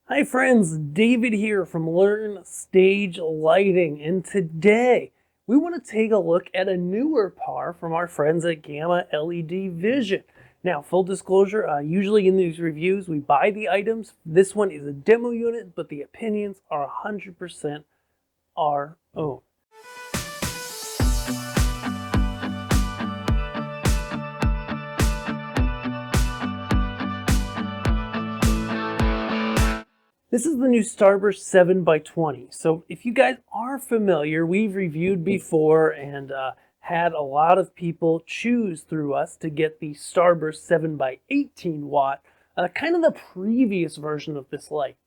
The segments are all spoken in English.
Hi friends, David here from Learn Stage Lighting, and today we want to take a look at a newer par from our friends at Gamma LED Vision. Now, full disclosure, usually in these reviews we buy the items. This one is a demo unit, but the opinions are 100% our own. This is the new Starburst 7x20. So if you guys are familiar, we've reviewed before and had a lot of people choose through us to get the Starburst 7x18 watt, kind of the previous version of this light.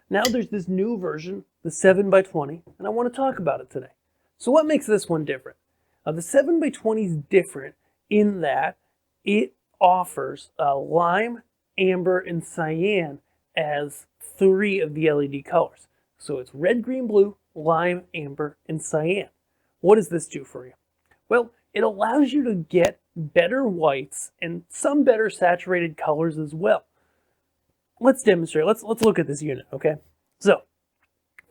Now there's this new version, the 7x20, and I want to talk about it today. So what makes this one different? The 7x20 is different in that it offers lime, amber, and cyan as three of the LED colors. So it's red, green, blue, lime, amber, and cyan. What does this do for you? Well, it allows you to get better whites and some better saturated colors as well. Let's demonstrate. Let's look at this unit, okay? So,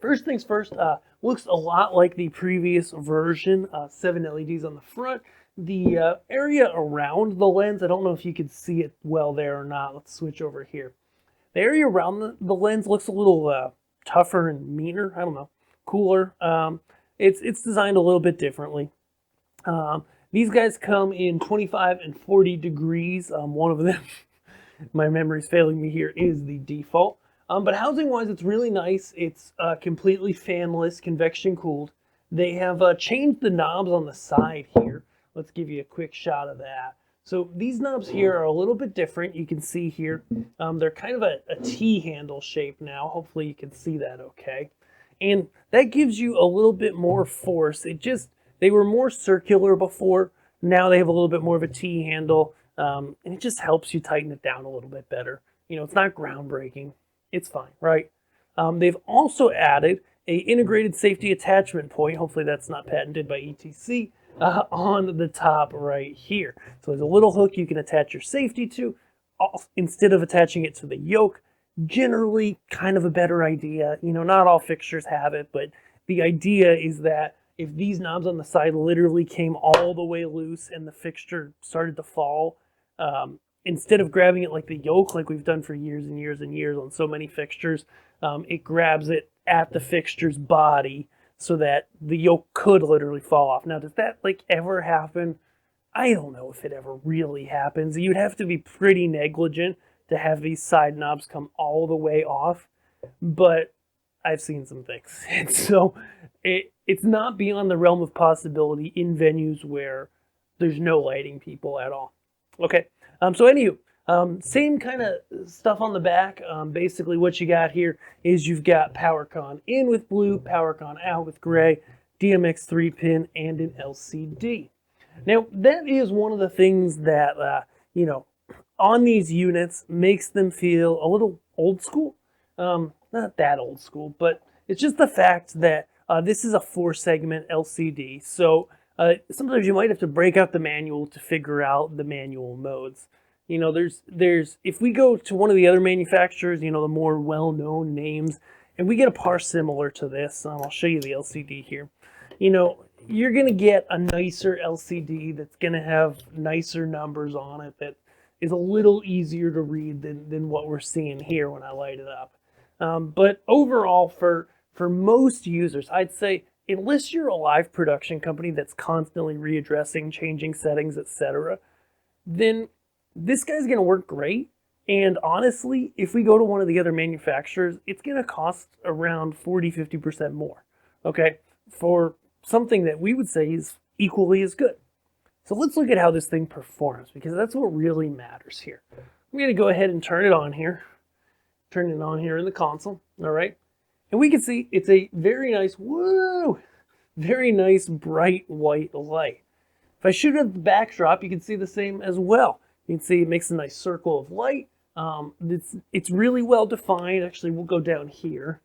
first things first, looks a lot like the previous version, 7 LEDs on the front. The area around the lens, I don't know if you can see it well there or not. Let's switch over here. The area around the lens looks a little tougher and meaner. I don't know, cooler. It's designed a little bit differently. These guys come in 25 and 40 degrees. One of them, my memory's failing me here, is the default. But housing-wise, it's really nice. It's completely fanless, convection cooled. They have changed the knobs on the side here. Let's give you a quick shot of that. So these knobs here are a little bit different. You can see here, they're kind of a T-handle shape now. Hopefully you can see that okay. And that gives you a little bit more force. They were more circular before. Now they have a little bit more of a T-handle, and it just helps you tighten it down a little bit better. You know, it's not groundbreaking. It's fine, right? They've also added a integrated safety attachment point. Hopefully that's not patented by ETC. On the top right here. So there's a little hook you can attach your safety to instead of attaching it to the yoke. Generally kind of a better idea. You know, not all fixtures have it, but the idea is that if these knobs on the side literally came all the way loose and the fixture started to fall, instead of grabbing it like the yoke, like we've done for years and years and years on so many fixtures, it grabs it at the fixture's body, so that the yoke could literally fall off. Now, does that like ever happen? I don't know if it ever really happens. You'd have to be pretty negligent to have these side knobs come all the way off, but I've seen some things. And so it's not beyond the realm of possibility in venues where there's no lighting people at all. Okay, so anywho, same kind of stuff on the back. Basically what you got here is you've got PowerCon in with blue, PowerCon out with gray, DMX 3-pin, and an LCD. Now, that is one of the things that, you know, on these units makes them feel a little old school. Not that old school, but it's just the fact that this is a 4-segment LCD. So sometimes you might have to break out the manual to figure out the manual modes. You know, if we go to one of the other manufacturers, you know, the more well-known names, and we get a par similar to this, I'll show you the LCD here. You know, you're going to get a nicer LCD that's going to have nicer numbers on it that is a little easier to read than what we're seeing here when I light it up. But overall, for most users, I'd say, unless you're a live production company that's constantly readdressing, changing settings, etc., then this guy's going to work great. And honestly, if we go to one of the other manufacturers, it's going to cost around 40-50% more, okay, for something that we would say is equally as good. So let's look at how this thing performs, because that's what really matters here. I'm going to go ahead and turn it on here. Turn it on here in the console, all right? And we can see it's a very nice, very nice bright white light. If I shoot it at the backdrop, you can see the same as well. You can see it makes a nice circle of light. It's really well defined. Actually, we'll go down here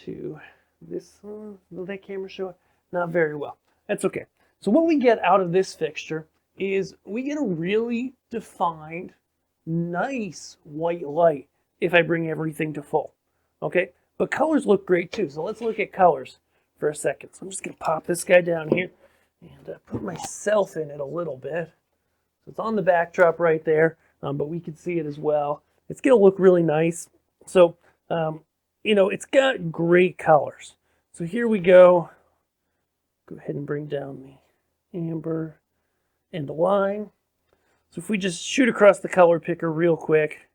to this. Will that camera show it? Not very well. That's okay. So what we get out of this fixture is we get a really defined, nice white light if I bring everything to full. Okay, but colors look great too. So let's look at colors for a second. So I'm just going to pop this guy down here and put myself in it a little bit. So it's on the backdrop right there, but we can see it as well. It's going to look really nice. So, you know, it's got great colors. So here we go. Go ahead and bring down the amber and the lime. So if we just shoot across the color picker real quick,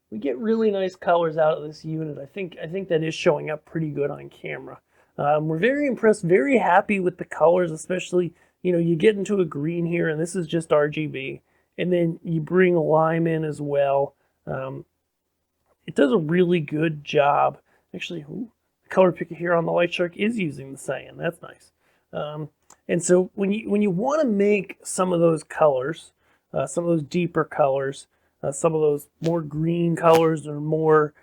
we get really nice colors out of this unit. I think that is showing up pretty good on camera. We're very impressed, very happy with the colors, especially, you know, you get into a green here, and this is just RGB, and then you bring a lime in as well. It does a really good job. Actually, the color picker here on the Light Shark is using the cyan. That's nice. And so when you want to make some of those colors, some of those deeper colors, some of those more green colors or more,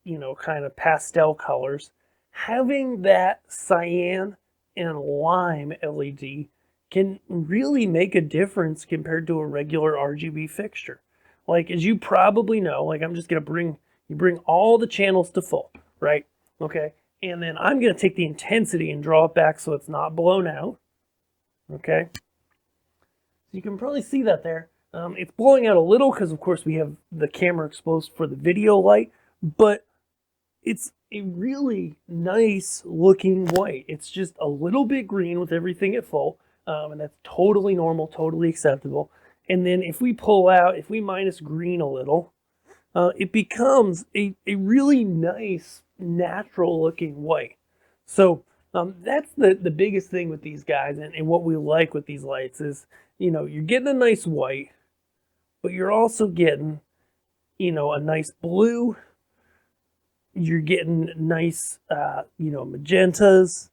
you know, kind of pastel colors, having that cyan and lime LED can really make a difference compared to a regular RGB fixture. Like, as you probably know, like, I'm just going to bring all the channels to full, right? Okay. And then I'm going to take the intensity and draw it back so it's not blown out. Okay. So you can probably see that there. It's blowing out a little because, of course, we have the camera exposed for the video light, but it's a really nice looking white. It's just a little bit green with everything at full, and that's totally normal, totally acceptable. And then if we pull out, if we minus green a little, it becomes a really nice, natural looking white. So that's the biggest thing with these guys, and what we like with these lights is, you know, you're getting a nice white, but you're also getting, you know, a nice blue. You're getting nice, you know, magentas.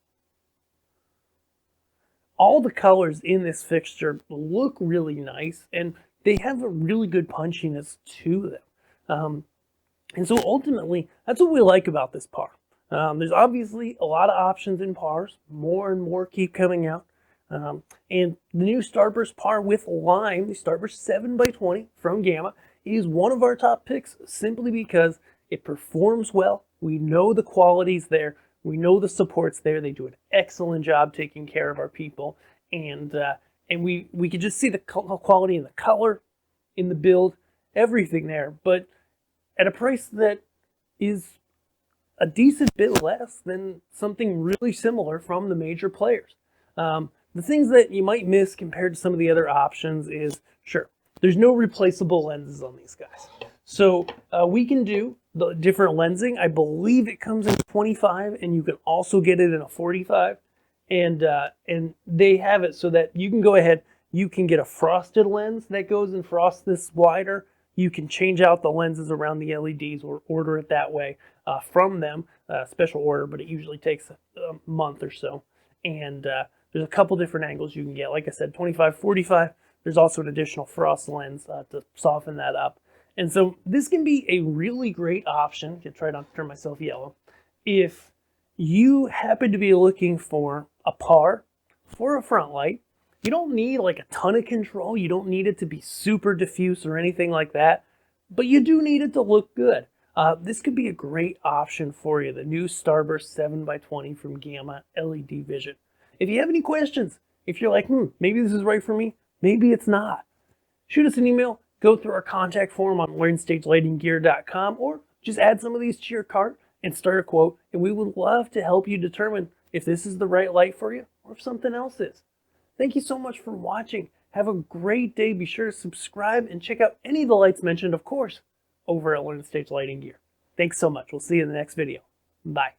All the colors in this fixture look really nice, and they have a really good punchiness to them. And so ultimately, that's what we like about this par. There's obviously a lot of options in pars. More and more keep coming out. And the new Starburst par with lime, the Starburst 7x20 from Gamma, is one of our top picks simply because it performs well. We know the quality's there. We know the support's there. They do an excellent job taking care of our people. And we can just see the quality in the color, in the build, everything there. But at a price that is a decent bit less than something really similar from the major players. The things that you might miss compared to some of the other options is, sure, there's no replaceable lenses on these guys. So we can do the different lensing. I believe it comes in 25, and you can also get it in a 45. And they have it so that you can go ahead, you can get a frosted lens that goes and frosts this wider. You can change out the lenses around the LEDs or order it that way from them, special order, but it usually takes a month or so. And there's a couple different angles you can get. Like I said, 25, 45. There's also an additional frost lens to soften that up. And so this can be a really great option. I try not to turn myself yellow. If you happen to be looking for a par for a front light, you don't need like a ton of control. You don't need it to be super diffuse or anything like that, but you do need it to look good. This could be a great option for you, the new Starburst 7x20 from Gamma LED Vision. If you have any questions, if you're like, maybe this is right for me, maybe it's not, shoot us an email, go through our contact form on LernStageLightingGear.com, or just add some of these to your cart and start a quote, and we would love to help you determine if this is the right light for you or if something else is. Thank you so much for watching. Have a great day. Be sure to subscribe and check out any of the lights mentioned, of course, over at Learn Stage Lighting Gear. Thanks so much. We'll see you in the next video. Bye.